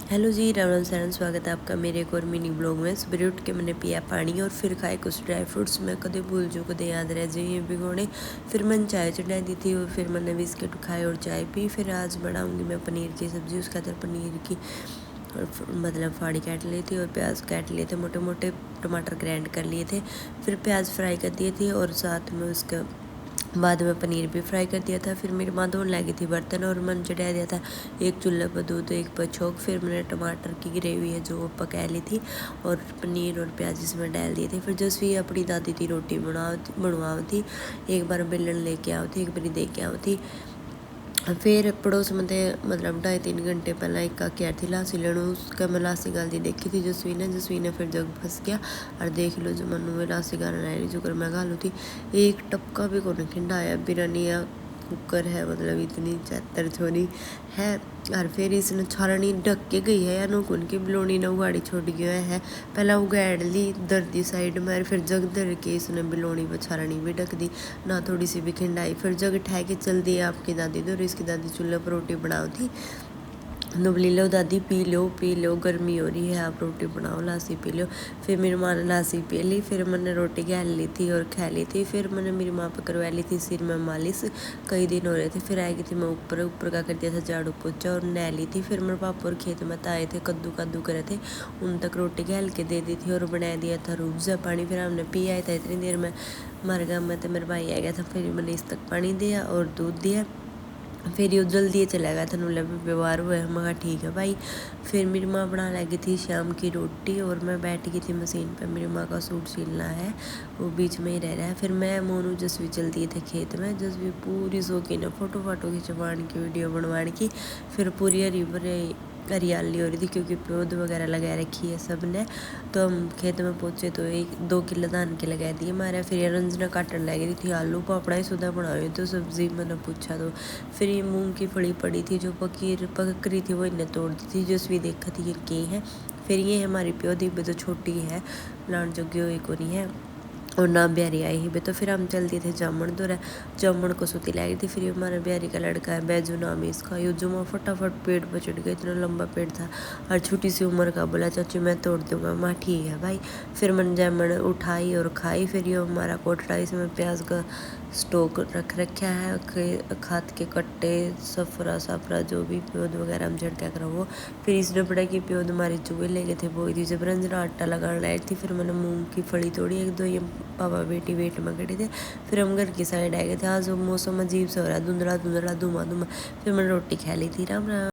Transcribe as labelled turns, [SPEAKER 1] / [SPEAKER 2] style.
[SPEAKER 1] Hello जी, Ram Ram San, स्वागत है आपका मेरे एक और मिनी ब्लॉग में। सुबह उठ के मैंने पिया पानी और फिर खाए कुछ ड्राई फ्रूट्स। मैं कदे भूल जो कदे याद रह जाइए भिगोने। फिर मैंने चाय चढ़ाई दी थी और फिर मैंने बिस्किट खाए और चाय पी। फिर आज बनाऊंगी मैं पनीर की सब्ज़ी। उसके अंदर पनीर की मतलब फाड़ी काट ली थी और प्याज काट लिए थे मोटे मोटे, टमाटर ग्राइंड कर लिए थे, फिर प्याज फ्राई कर दिए थे और साथ में उसका बाद में पनीर भी फ्राई कर दिया था। फिर मेरी माँ धोने लगी थी बर्तन और मैंने चढ़ा दिया था एक चूल्हे पर दूध एक पर छोंक। फिर मैंने टमाटर की ग्रेवी है जो पका ली थी और पनीर और प्याज इसमें डाल दिए थे। फिर जैसे अपनी दादी थी रोटी बनवाओ थी, एक बार बेलन लेके आओ थी, एक बार दे के आओ थी। फिर पड़ोस में मतलब 2.5-3 घंटे पहले एक क्या थी लासी लेने, उसका मैं लासी गालती देखी थी जसवी ने फिर जग फंस गया और देख लो जो मनु में लासी गाल रही जो कर मैं गालू थी। एक टपका भी को खिंडाया बिरनिया कुकर है, मतलब इतनी चैतर छोरी है। और फिर इसने छालनी ढक के गई है या नुकुन की बिलोनी ने उगाड़ी छोड़ गया है। पहले उगाड़ ली दर्दी साइड में और फिर जग धर के इसने बिलोनी पर छालनी भी ढक दी ना, थोड़ी सी भी खिंडाई। फिर जग ठह के चल दी आपकी दादी तो, और इसकी दादी चूल्हे पर रोटी बनाओ थी। नुबली लो दादी पी लो गर्मी हो रही है, आप रोटी बनाओ लासी पी लो। फिर मेरी माँ ने लासी पी ली, फिर मैंने रोटी गैल ली थी और खा ली थी। फिर मैंने मेरी माँ पर करवा ली थी सिर में मालिश, कई दिन हो रहे थे। फिर आई थी मैं ऊपर का कर दिया था झाड़ू पोछा और नह ली थी। फिर मेरे पापा और खेत में आए थे कद्दू करे थे, उन तक रोटी गैल के दे दी थी और बना दिया था रूबजा पानी। फिर हमने पी आया था इतनी देर में हमारे गाँव में, तो मेरा भाई आ गया था। फिर मैंने इस तक पानी दिया और दूध दिया। फिर ये जल्दी चला गया था, नुला भी व्यवहार हुआ है, मगर ठीक है भाई। फिर मेरी माँ बना लगी थी शाम की रोटी और मैं बैठ गई थी मशीन पे। मेरी माँ का सूट सिलना है, वो बीच में ही रह रहा है। फिर मैं मोनू जसवी चल दिए थे खेत में। जसवी पूरी शौकीन है फोटो खिंचवाने की, वीडियो बनवाने की। फिर पूरी हरियाली हो रही थी क्योंकि पौध वगैरह लगा रखी है सब ने। तो हम खेत में पहुँचे तो 1-2 किलो धान के लगा दिए हमारे। फिर रंजना काटने लग रही थी आलू पापड़ा ही सुधा बनाए तो सब्जी मैंने पूछा तो फिर ये मूंग की फली पड़ी थी जो पक रही थी वो इन्हें तोड़ दी थी। जसवी देखा थी ये है। फिर ये हमारी प्योदी भी तो छोटी है, लान जोगी हुई को नहीं है और ना ब्यारी आई ही। तो फिर हम चलते थे जामन दौरा, जामन को सूती लाई थी। फिर हमारे ब्यारी का लड़का है बैजू नाम है इसका, यो जुमा फटाफट पेड़ पर चढ़ गया, इतना लंबा पेड़ था और छोटी सी उम्र का। बोला चाची मैं तोड़ दूंगा, माँ ठीक है भाई। फिर मन जामन उठाई और खाई। फिर ये हमारा कोटड़ा, इसमें प्याज का स्टोक रख रखा है, खाद के कट्टे सफरा जो भी प्योद वगैरह हम झड़का करा वो। फिर इसने पड़ा कि प्योद हमारे चूहे ले गए थे बोई थी। जब रंजना आटा लगाने लाई थी फिर मैंने मूंग की फली तोड़ी 1-2, ये पापा बेटी वेट में खड़े थे। फिर हम घर की साइड आ गए थे। आज मौसम अजीब सा हो रहा है, धुंधला धुमा। फिर मैंने रोटी खा ली थी। राम राम।